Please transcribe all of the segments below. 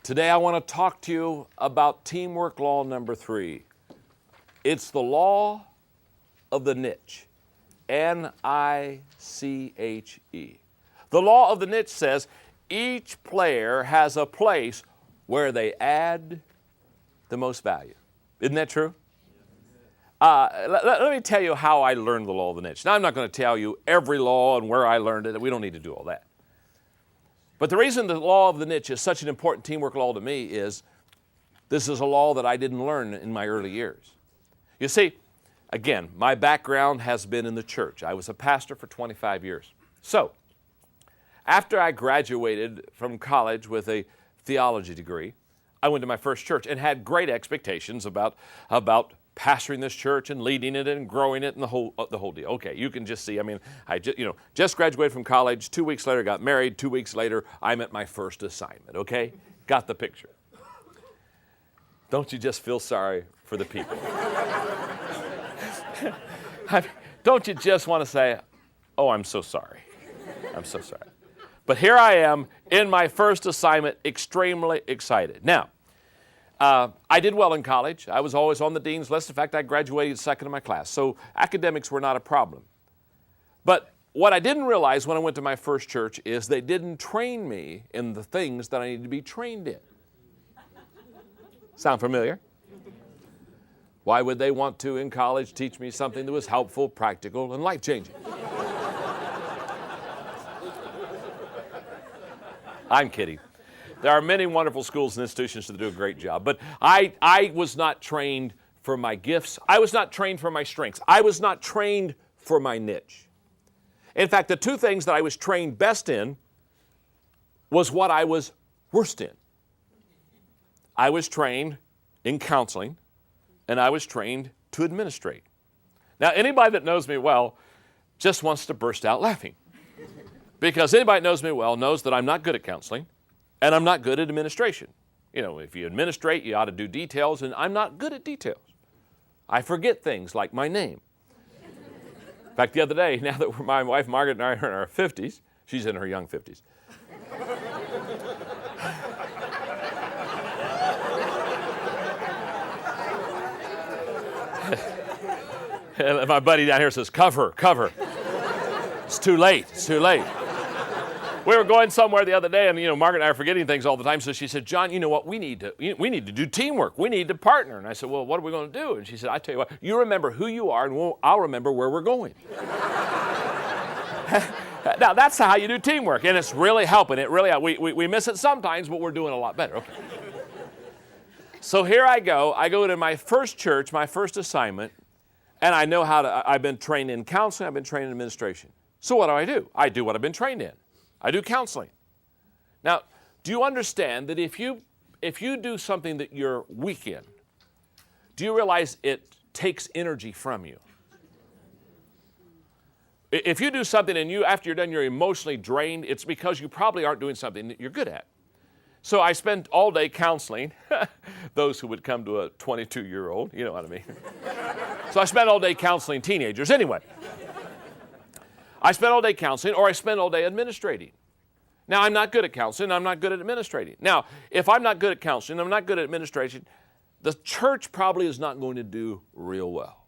Today I want to talk to you about teamwork law number 3. It's the law of the niche. N-I-C-H-E. The law of the niche says each player has a place where they add the most value. Isn't that true? Let me tell you how I learned the law of the niche. Now, I'm not going to tell you every law and where I learned it. We don't need to do all that. But the reason the law of the niche is such an important teamwork law to me is this is a law that I didn't learn in my early years. You see, again, my background has been in the church. I was a pastor for 25 years. So, after I graduated from college with a theology degree, I went to my first church and had great expectations about pastoring this church and leading it and growing it and the whole deal. Okay, you can just see, I just graduated from college, 2 weeks later got married, 2 weeks later I'm at my first assignment, okay? Got the picture. Don't you just feel sorry for the people? Don't you just want to say, oh, I'm so sorry. I'm so sorry. But here I am in my first assignment, extremely excited. Now, I did well in college. I was always on the dean's list. In fact, I graduated second in my class. So academics were not a problem. But what I didn't realize when I went to my first church is they didn't train me in the things that I needed to be trained in. Sound familiar? Why would they want to, in college, teach me something that was helpful, practical, and life-changing? I'm kidding. There are many wonderful schools and institutions that do a great job, but I was not trained for my gifts. I was not trained for my strengths. I was not trained for my niche. In fact, the two things that I was trained best in was what I was worst in. I was trained in counseling, and I was trained to administrate. Now, anybody that knows me well just wants to burst out laughing. Because anybody that knows me well knows that I'm not good at counseling, and I'm not good at administration. You know, if you administrate, you ought to do details, and I'm not good at details. I forget things like my name. In fact, the other day, now that my wife Margaret and I are in our 50s, she's in her young 50s. And my buddy down here says, cover. It's too late. We were going somewhere the other day, and Margaret and I are forgetting things all the time. So she said, "John, you know what? We need to do teamwork. We need to partner." And I said, "Well, what are we going to do?" And she said, "I tell you what. You remember who you are, and I'll remember where we're going." Now that's how you do teamwork, and it's really helping. We miss it sometimes, but we're doing a lot better. Okay. So here I go. I go to my first church, my first assignment, and I know I've been trained in counseling. I've been trained in administration. So what do? I do what I've been trained in. I do counseling. Now, do you understand that if you do something that you're weak in, do you realize it takes energy from you? If you do something and after you're done, you're emotionally drained, it's because you probably aren't doing something that you're good at. So I spend all day counseling those who would come to a 22-year-old, you know what I mean. So I spend all day counseling teenagers anyway. I spend all day counseling, or I spend all day administrating. Now, I'm not good at counseling, I'm not good at administrating. Now, if I'm not good at counseling, I'm not good at administration, the church probably is not going to do real well.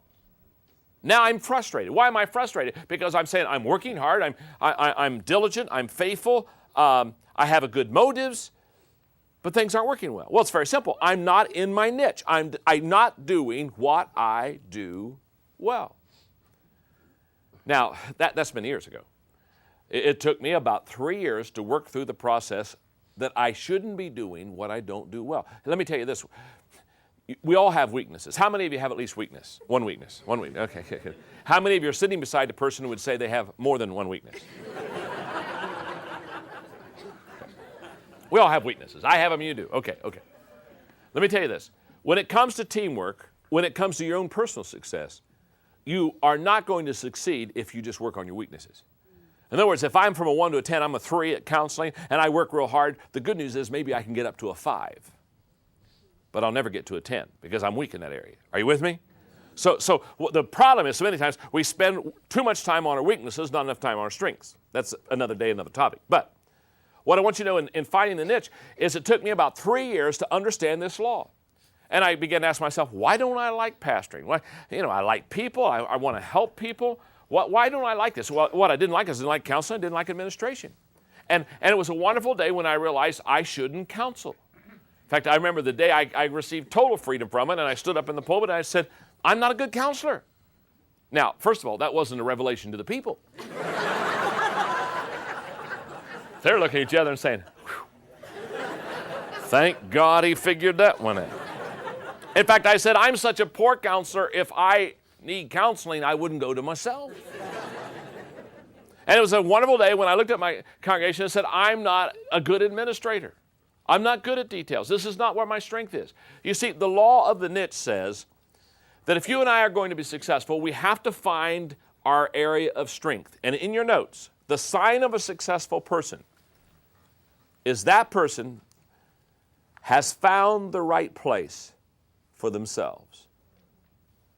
Now I'm frustrated. Why am I frustrated? Because I'm saying I'm working hard, I'm diligent, I'm faithful, I have a good motives, but things aren't working well. Well, it's very simple. I'm not in my niche. I'm not doing what I do well. Now, that's been years ago. It took me about 3 years to work through the process that I shouldn't be doing what I don't do well. Let me tell you this. We all have weaknesses. How many of you have at least weakness? One weakness. Okay. How many of you are sitting beside a person who would say they have more than one weakness? We all have weaknesses. I have them, you do. Okay. Let me tell you this. When it comes to teamwork, when it comes to your own personal success, you are not going to succeed if you just work on your weaknesses. In other words, if I'm from a 1 to a 10, I'm a 3 at counseling, and I work real hard, the good news is maybe I can get up to a 5. But I'll never get to a 10 because I'm weak in that area. Are you with me? So the problem is so many times we spend too much time on our weaknesses, not enough time on our strengths. That's another day, another topic. But What I want you to know in finding the niche is it took me about 3 years to understand this law. And I began to ask myself, why don't I like pastoring? Why, I like people. I want to help people. Why don't I like this? Well, what I didn't like is I didn't like counseling. I didn't like administration. And it was a wonderful day when I realized I shouldn't counsel. In fact, I remember the day I received total freedom from it, and I stood up in the pulpit and I said, I'm not a good counselor. Now, first of all, that wasn't a revelation to the people. They're looking at each other and saying, thank God he figured that one out. In fact, I said, I'm such a poor counselor, if I need counseling, I wouldn't go to myself. And it was a wonderful day when I looked at my congregation and said, I'm not a good administrator. I'm not good at details. This is not where my strength is. You see, the law of the niche says that if you and I are going to be successful, we have to find our area of strength. And in your notes, the sign of a successful person is that person has found the right place for themselves.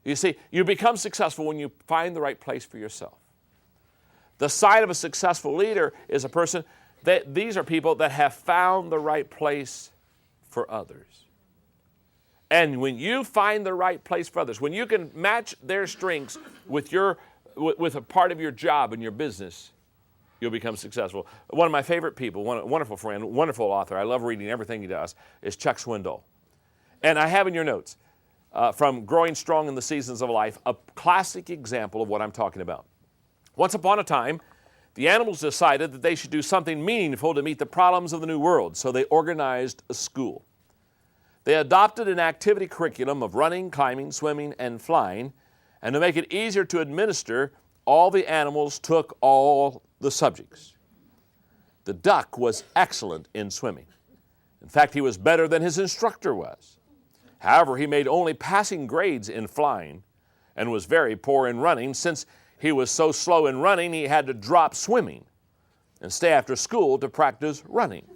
You see, you become successful when you find the right place for yourself. The sign of a successful leader is a person that these are people that have found the right place for others. And when you find the right place for others, when you can match their strengths with a part of your job and your business, you'll become successful. One of my favorite people, a wonderful friend, wonderful author, I love reading everything he does, is Chuck Swindoll. And I have in your notes, from Growing Strong in the Seasons of Life, a classic example of what I'm talking about. Once upon a time, the animals decided that they should do something meaningful to meet the problems of the new world, so they organized a school. They adopted an activity curriculum of running, climbing, swimming, and flying, and to make it easier to administer, all the animals took all the subjects. The duck was excellent in swimming. In fact, he was better than his instructor was. However, he made only passing grades in flying and was very poor in running. Since he was so slow in running, he had to drop swimming and stay after school to practice running.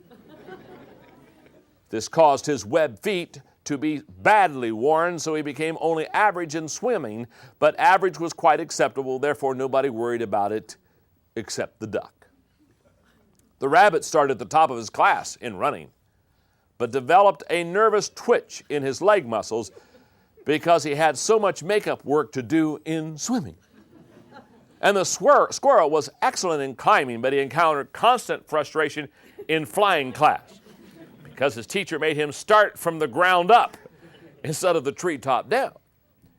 This caused his web feet to be badly worn, so he became only average in swimming, but average was quite acceptable, therefore nobody worried about it except the duck. The rabbit started at the top of his class in running, but developed a nervous twitch in his leg muscles because he had so much makeup work to do in swimming. And the squirrel was excellent in climbing, but he encountered constant frustration in flying class because his teacher made him start from the ground up instead of the treetop down.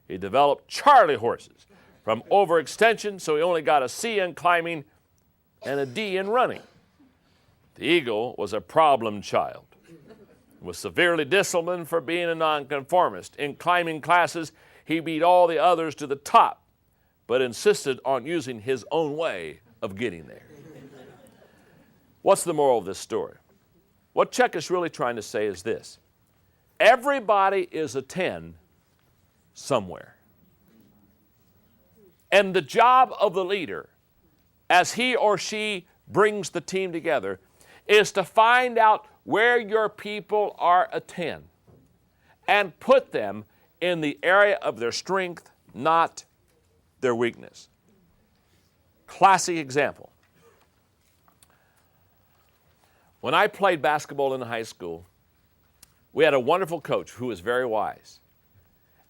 He developed Charlie horses from overextension, so he only got a C in climbing and a D in running. The eagle was a problem child. He was severely disciplined for being a nonconformist. In climbing classes, he beat all the others to the top, but insisted on using his own way of getting there. What's the moral of this story? What Chuck is really trying to say is this: everybody is a 10 somewhere. And the job of the leader, as he or she brings the team together, is to find out where your people are a 10 and put them in the area of their strength, not their weakness. Classic example. When I played basketball in high school, we had a wonderful coach who was very wise.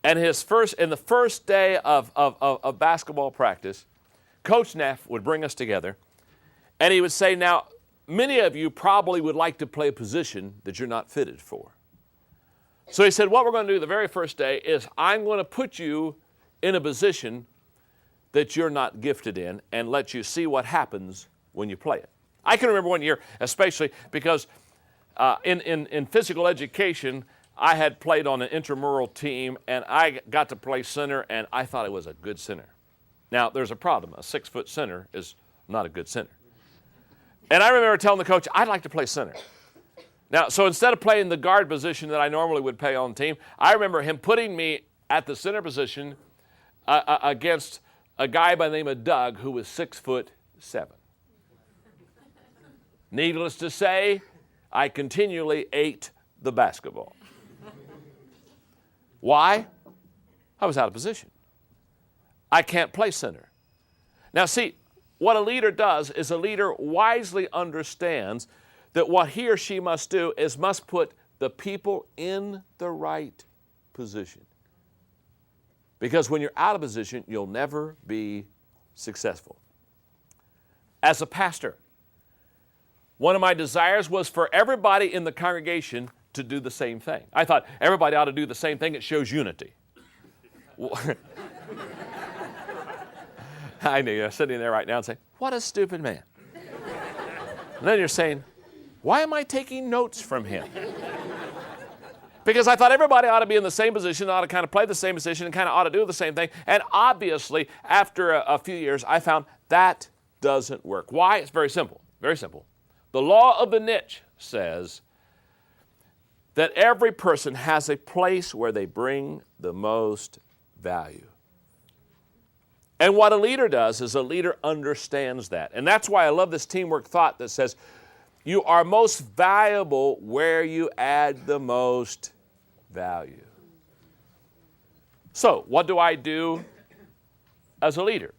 And in the first day of basketball practice, Coach Neff would bring us together, and he would say, now, many of you probably would like to play a position that you're not fitted for. So he said, what we're going to do the very first day is I'm going to put you in a position that you're not gifted in and let you see what happens when you play it. I can remember one year, especially because in physical education, I had played on an intramural team, and I got to play center, and I thought I was a good center. Now, there's a problem. A 6-foot center is not a good center. And I remember telling the coach, I'd like to play center. Now, so instead of playing the guard position that I normally would play on the team, I remember him putting me at the center position against a guy by the name of Doug who was 6'7". Needless to say, I continually ate the basketball. Why? I was out of position. I can't play center. Now see, what a leader does is a leader wisely understands that what he or she must do is must put the people in the right position. Because when you're out of position, you'll never be successful. As a pastor, one of my desires was for everybody in the congregation to do the same thing. I thought everybody ought to do the same thing. It shows unity. I know you're sitting there right now and saying, what a stupid man. And then you're saying, why am I taking notes from him? Because I thought everybody ought to be in the same position, ought to kind of play the same position, and kind of ought to do the same thing. And obviously, after a few years, I found that doesn't work. Why? It's very simple. Very simple. The law of the niche says that every person has a place where they bring the most value. And what a leader does is a leader understands that. And that's why I love this teamwork thought that says, you are most valuable where you add the most value. So, what do I do as a leader?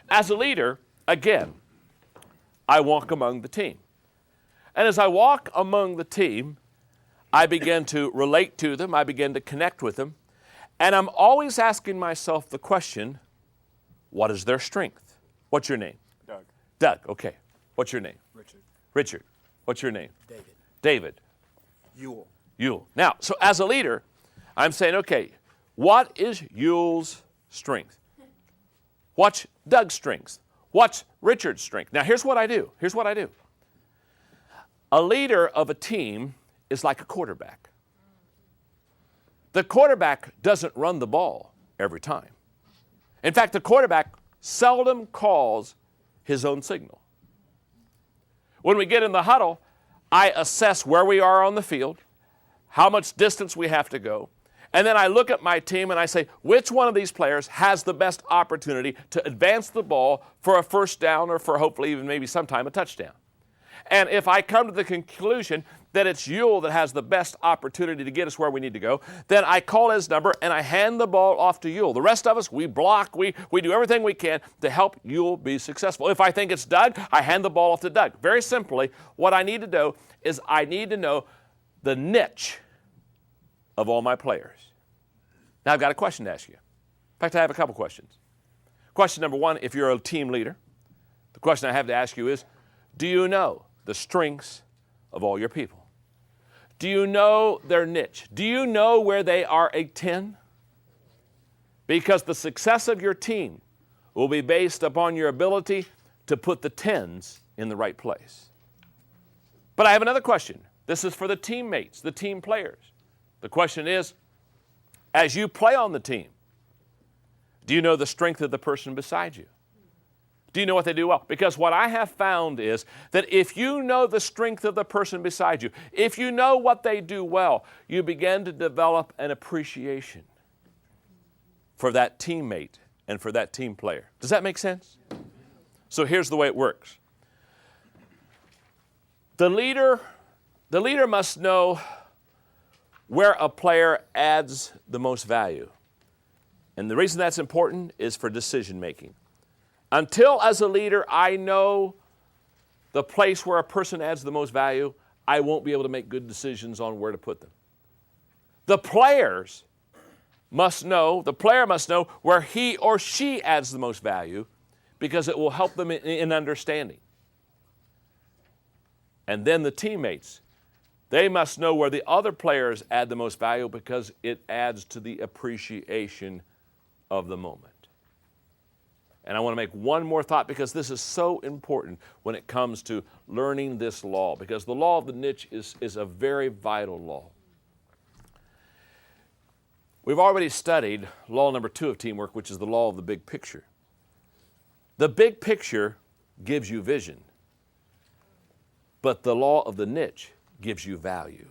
As a leader, again, I walk among the team. And as I walk among the team, I begin to relate to them, I begin to connect with them, and I'm always asking myself the question, what is their strength? What's your name? Doug. Doug, okay. What's your name? Richard. Richard. What's your name? David. David. Yule. Yule. Now, so as a leader, I'm saying, okay, what is Yule's strength? What's Doug's strength? What's Richard's strength? Now, here's what I do. Here's what I do. A leader of a team is like a quarterback. The quarterback doesn't run the ball every time. In fact, the quarterback seldom calls his own signal. When we get in the huddle, I assess where we are on the field, how much distance we have to go, and then I look at my team and I say, which one of these players has the best opportunity to advance the ball for a first down or for hopefully even maybe sometime a touchdown? And if I come to the conclusion that it's Yule that has the best opportunity to get us where we need to go, then I call his number and I hand the ball off to Yule. The rest of us, we block, we do everything we can to help Yule be successful. If I think it's Doug, I hand the ball off to Doug. Very simply, what I need to do is I need to know the niche of all my players. Now I've got a question to ask you. In fact, I have a couple questions. Question number one, if you're a team leader, the question I have to ask you is, do you know the strengths of all your people? Do you know their niche? Do you know where they are a 10? Because the success of your team will be based upon your ability to put the 10s in the right place. But I have another question. This is for the teammates, the team players. The question is, as you play on the team, do you know the strength of the person beside you? Do you know what they do well? Because what I have found is that if you know the strength of the person beside you, if you know what they do well, you begin to develop an appreciation for that teammate and for that team player. Does that make sense? So here's the way it works. The leader must know where a player adds the most value. And the reason that's important is for decision making. Until, as a leader, I know the place where a person adds the most value, I won't be able to make good decisions on where to put them. The player must know where he or she adds the most value because it will help them in understanding. And then the teammates, they must know where the other players add the most value because it adds to the appreciation of the moment. And I want to make one more thought because this is so important when it comes to learning this law, because the law of the niche is a very vital law. We've already studied law number 2 of teamwork, which is the law of the big picture. The big picture gives you vision, but the law of the niche gives you value.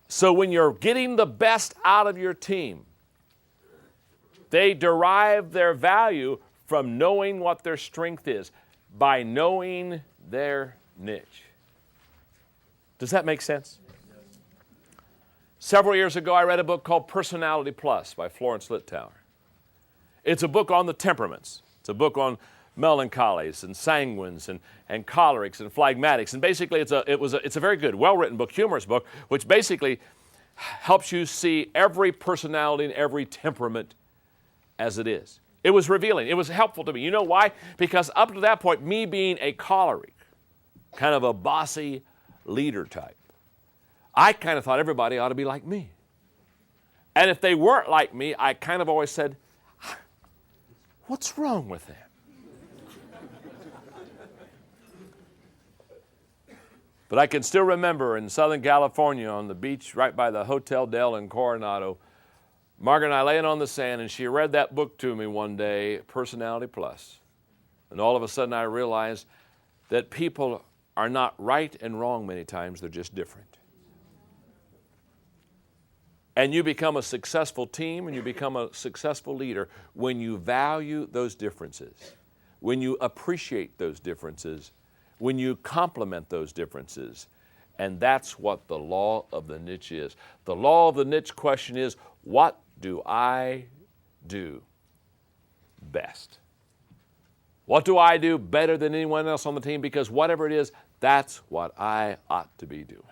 So when you're getting the best out of your team, they derive their value from knowing what their strength is, by knowing their niche. Does that make sense? Several years ago, I read a book called Personality Plus by Florence Littauer. It's a book on the temperaments. It's a book on melancholies and sanguines and cholerics and phlegmatics. And basically it's a very good, well-written book, humorous book, which basically helps you see every personality and every temperament as it is. It was revealing. It was helpful to me. You know why? Because up to that point, me being a choleric, kind of a bossy leader type, I kind of thought everybody ought to be like me. And if they weren't like me, I kind of always said, what's wrong with them? But I can still remember in Southern California on the beach right by the Hotel Del in Coronado, Margaret and I laying on the sand, and she read that book to me one day, Personality Plus. And all of a sudden I realized that people are not right and wrong many times, they're just different. And you become a successful team and you become a successful leader when you value those differences, when you appreciate those differences, when you complement those differences. And that's what the law of the niche is. The law of the niche question is, what do I do best? What do I do better than anyone else on the team? Because whatever it is, that's what I ought to be doing.